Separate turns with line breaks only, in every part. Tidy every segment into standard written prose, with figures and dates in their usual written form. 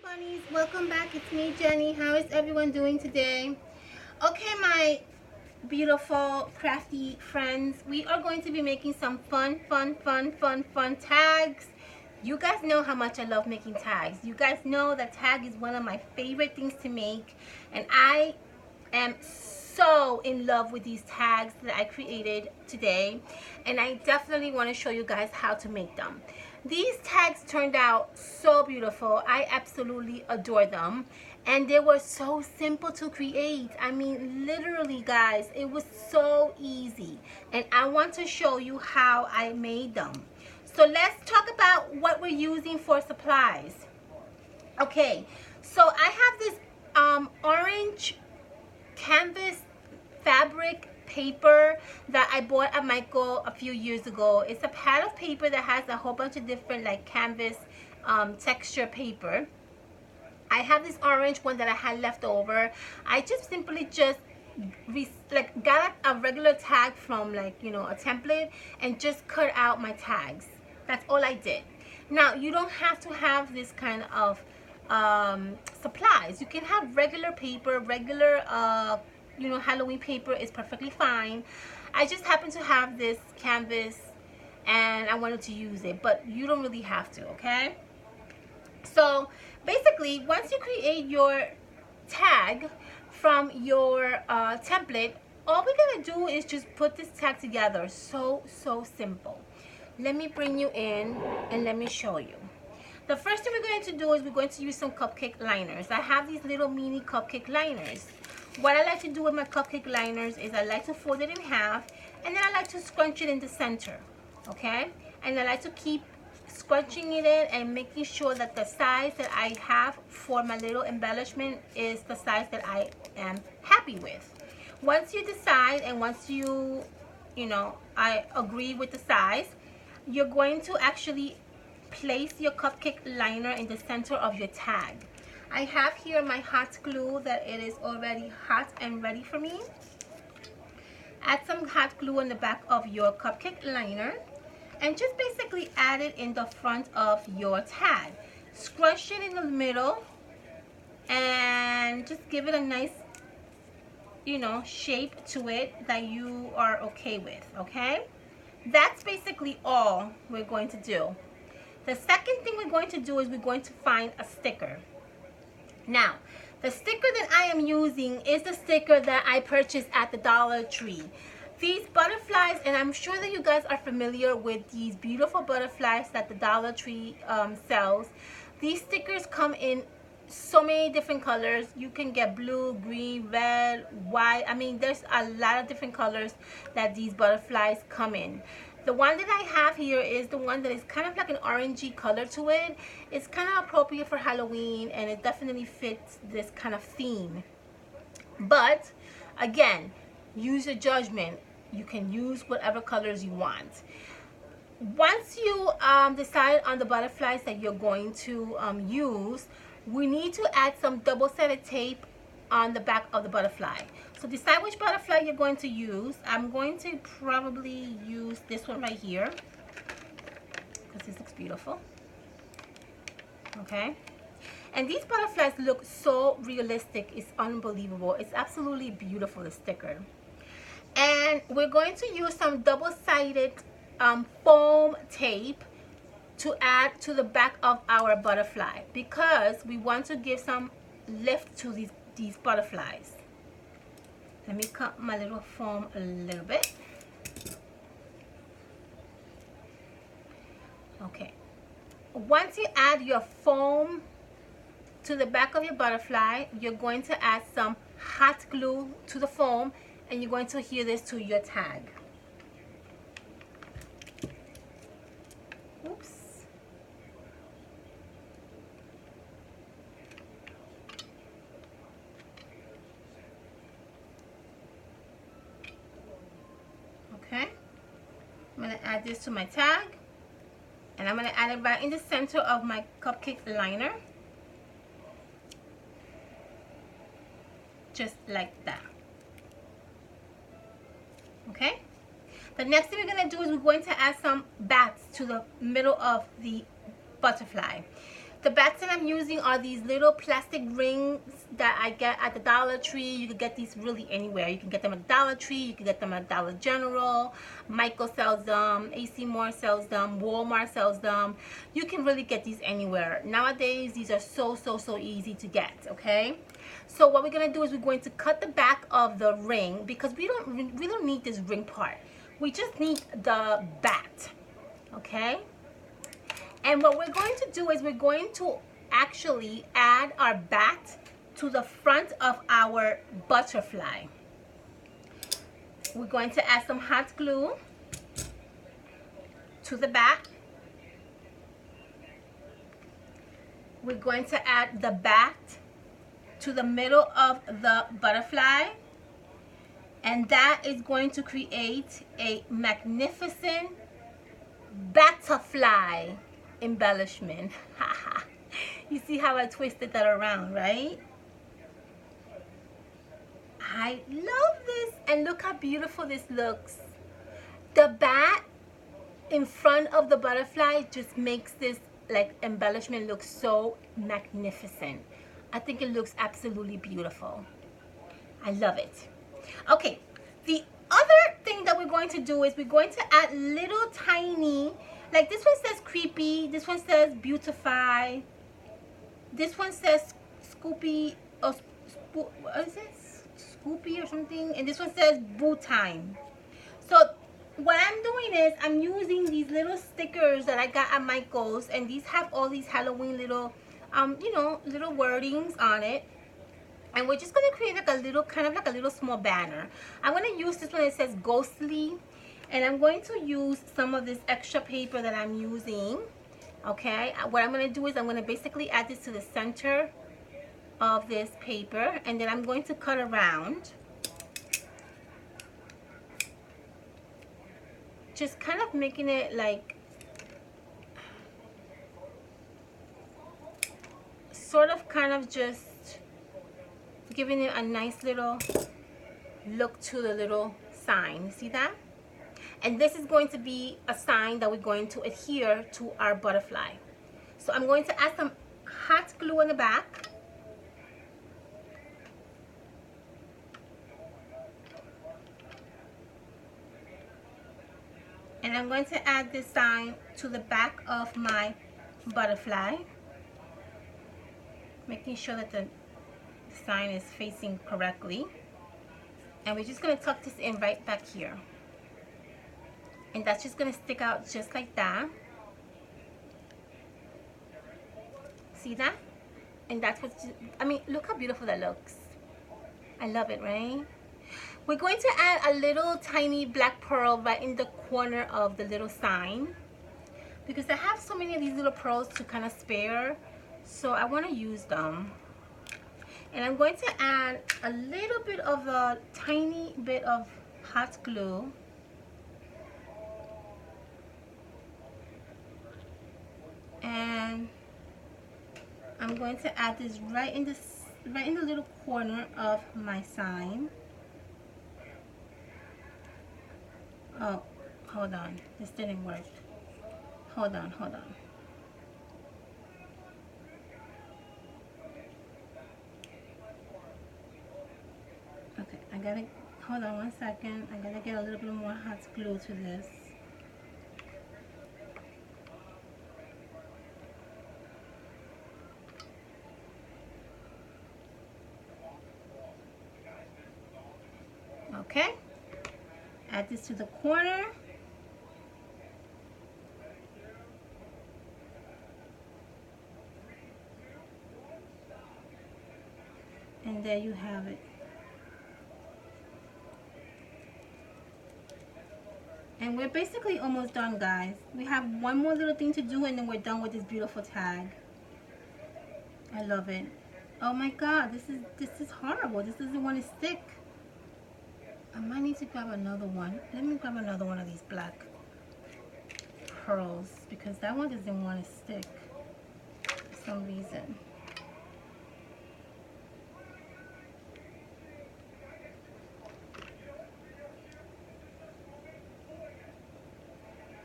bunnies, welcome back. It's me, Jenny. How is everyone doing today? Okay, my beautiful crafty friends, we are going to be making some fun tags. You guys know how much I love making tags. You guys know that tag is one of my favorite things to make, and I am so in love with these tags that I created today, and I definitely want to show you guys how to make them. These tags turned out so beautiful. I absolutely adore them, and they were so simple to create. I mean, literally guys, it was so easy, and I want to show you how I made them. So let's talk about what we're using for supplies. Okay, so I have this orange canvas fabric paper that I bought at Michael a few years ago. It's a pad of paper that has a whole bunch of different like canvas texture paper. I have this orange one that I had left over. I just simply got a regular tag from a template and just cut out my tags. That's all I did. Now you don't have to have this kind of supplies. You can have regular paper, regular Halloween paper is perfectly fine. I just happen to have this canvas and I wanted to use it, but you don't really have to, okay? So basically, once you create your tag from your template, all we're gonna do is just put this tag together. So simple. Let me bring you in and let me show you. The first thing we're going to do is we're going to use some cupcake liners. I have these little mini cupcake liners. What I like to do with my cupcake liners is I like to fold it in half, and then I like to scrunch it in the center, okay? And I like to keep scrunching it in and making sure that the size that I have for my little embellishment is the size that I am happy with. Once you decide and once I agree with the size, you're going to actually place your cupcake liner in the center of your tag. I have here my hot glue that it is already hot and ready for me. Add some hot glue on the back of your cupcake liner and just basically add it in the front of your tag. Scrunch it in the middle and just give it a nice shape to it that you are okay with, okay? That's basically all we're going to do. The second thing we're going to do is we're going to find a sticker. Now, the sticker that I am using is the sticker that I purchased at the Dollar Tree. These butterflies, and I'm sure that you guys are familiar with these beautiful butterflies that the Dollar Tree sells. These stickers come in so many different colors. You can get blue, green, red, white. I mean, there's a lot of different colors that these butterflies come in. The one that I have here is the one that is kind of like an orangey color to it. It's kind of appropriate for Halloween, and it definitely fits this kind of theme. But again, use your judgment. You can use whatever colors you want. Once you decide on the butterflies that you're going to use, we need to add some double-sided tape on the back of the butterfly. So decide which butterfly you're going to use. I'm going to probably use this one right here because this looks beautiful. Okay, and these butterflies look so realistic. It's unbelievable. It's absolutely beautiful, the sticker. And we're going to use some double-sided foam tape to add to the back of our butterfly because we want to give some lift to these butterflies. Let me cut my little foam a little bit. Okay. Once you add your foam to the back of your butterfly, you're going to add some hot glue to the foam, and you're going to adhere this to your tag. Oops. Okay, I'm going to add this to my tag, and I'm going to add it right in the center of my cupcake liner, just like that. Okay, the next thing we're going to do is we're going to add some bats to the middle of the butterfly. The bats that I'm using are these little plastic rings that I get at the Dollar Tree. You can get these really anywhere. You can get them at Dollar Tree. You can get them at Dollar General. Michael sells them. AC Moore sells them. Walmart sells them. You can really get these anywhere. Nowadays, these are so easy to get, okay? So what we're going to do is we're going to cut the back of the ring because we don't need this ring part. We just need the bat, okay? And what we're going to do is we're going to actually add our bat to the front of our butterfly. We're going to add some hot glue to the bat. We're going to add the bat to the middle of the butterfly. And that is going to create a magnificent butterfly embellishment. You see how I twisted that around, right? I love this, and look how beautiful this looks. The bat in front of the butterfly just makes this like embellishment look so magnificent. I think it looks absolutely beautiful. I love it. Okay, the other thing that we're going to do is we're going to add little tiny, like this one says creepy, this one says beautify, this one says scoopy, or what is it? Scoopy or something, and this one says boo time. So what I'm doing is I'm using these little stickers that I got at Michael's, and these have all these Halloween little, you know, little wordings on it. And we're just gonna create like a little, kind of like a little small banner. I'm gonna use this one that says ghostly, and I'm going to use some of this extra paper that I'm using. Okay, what I'm gonna do is I'm gonna basically add this to the center of this paper, and then I'm going to cut around, just kind of making it like sort of kind of just giving it a nice little look to the little sign. You see that? And this is going to be a sign that we're going to adhere to our butterfly. So I'm going to add some hot glue on the back. And I'm going to add this sign to the back of my butterfly, making sure that the sign is facing correctly. And we're just going to tuck this in right back here. And that's just going to stick out just like that. See that? And that's what, I mean, look how beautiful that looks. I love it, right? We're going to add a little tiny black pearl right in the corner of the little sign, because I have so many of these little pearls to kind of spare, so I want to use them. And I'm going to add a little bit of a tiny bit of hot glue. And I'm going to add this right in the little corner of my sign. Oh, hold on. This didn't work. Hold on. Okay, hold on 1 second. I gotta get a little bit more hot glue to this. Okay, add this to the corner. And there you have it. And we're basically almost done, guys. We have one more little thing to do, and then we're done with this beautiful tag. I love it. Oh my god, this is horrible. This doesn't want to stick. I might need to grab another one. Let me grab another one of these black pearls, because that one doesn't want to stick for some reason.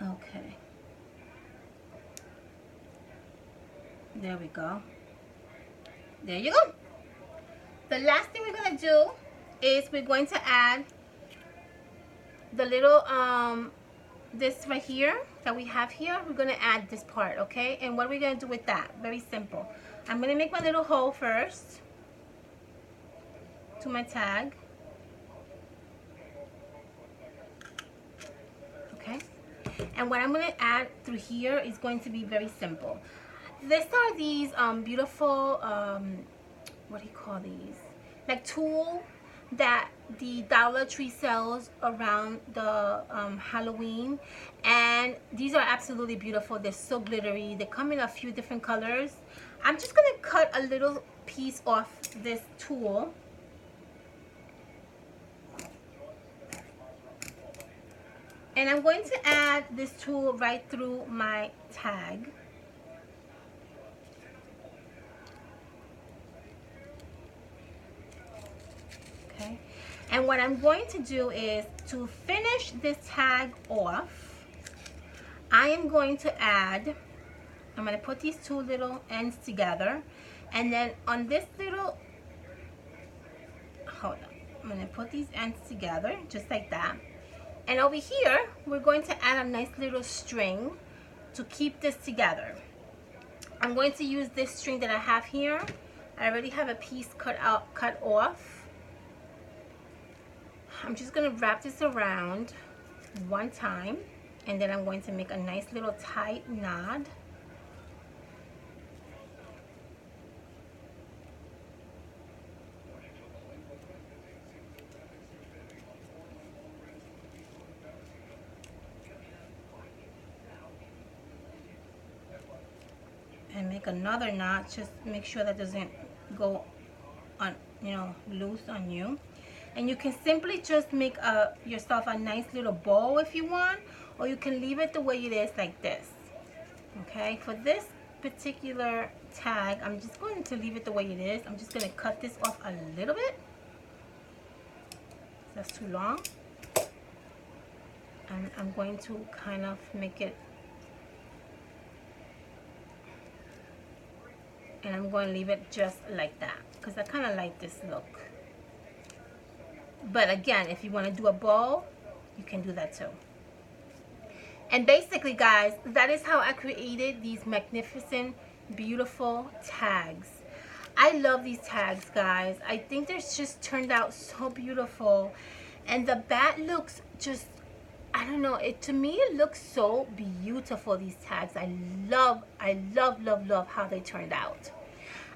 Okay. There we go. There you go. The last thing we're going to do is we're going to add the little this right here that we have here. We're going to add this part, okay? And what are we going to do with that? Very simple. I'm going to make my little hole first to my tag. Okay? And what I'm going to add through here is going to be very simple. These are these beautiful what do you call these? Like tulle that the Dollar Tree sells around the Halloween, and these are absolutely beautiful. They're so glittery. They come in a few different colors. I'm just gonna cut a little piece off this tulle. And I'm going to add this tulle right through my tag. Okay. And what I'm going to do is, to finish this tag off, I am going to add, I'm going to put these two little ends together, and then on this little, hold on, I'm going to put these ends together just like that. And over here, we're going to add a nice little string to keep this together. I'm going to use this string that I have here. I already have a piece cut off. I'm just going to wrap this around one time, and then I'm going to make a nice little tight knot. And make another knot. Just make sure that doesn't go on, loose on you. And you can simply just make yourself a nice little bow if you want, or you can leave it the way it is like this. Okay, for this particular tag, I'm just going to leave it the way it is. I'm just going to cut this off a little bit. That's too long. And I'm going to kind of make it, and I'm going to leave it just like that because I kind of like this look. But again, if you want to do a bow, you can do that too. And basically, guys, that is how I created these magnificent, beautiful tags. I love these tags, guys. I think they're just turned out so beautiful. And the bat looks just, I don't know, to me it looks so beautiful, these tags. I love how they turned out.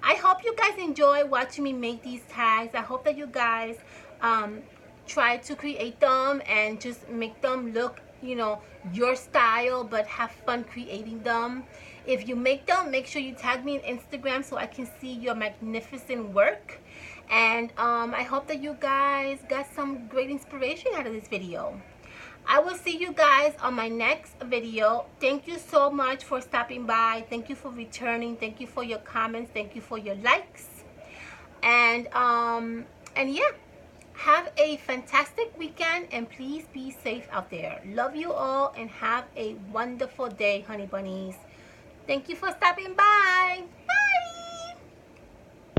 I hope you guys enjoy watching me make these tags. I hope that you guys try to create them and just make them look, your style, but have fun creating them. If you make them, make sure you tag me on Instagram so I can see your magnificent work. And I hope that you guys got some great inspiration out of this video. I will see you guys on my next video. Thank you so much for stopping by. Thank you for returning. Thank you for your comments. Thank you for your likes. And yeah, have a fantastic weekend, and please be safe out there. Love you all, and have a wonderful day, honey bunnies. Thank you for stopping by. Bye.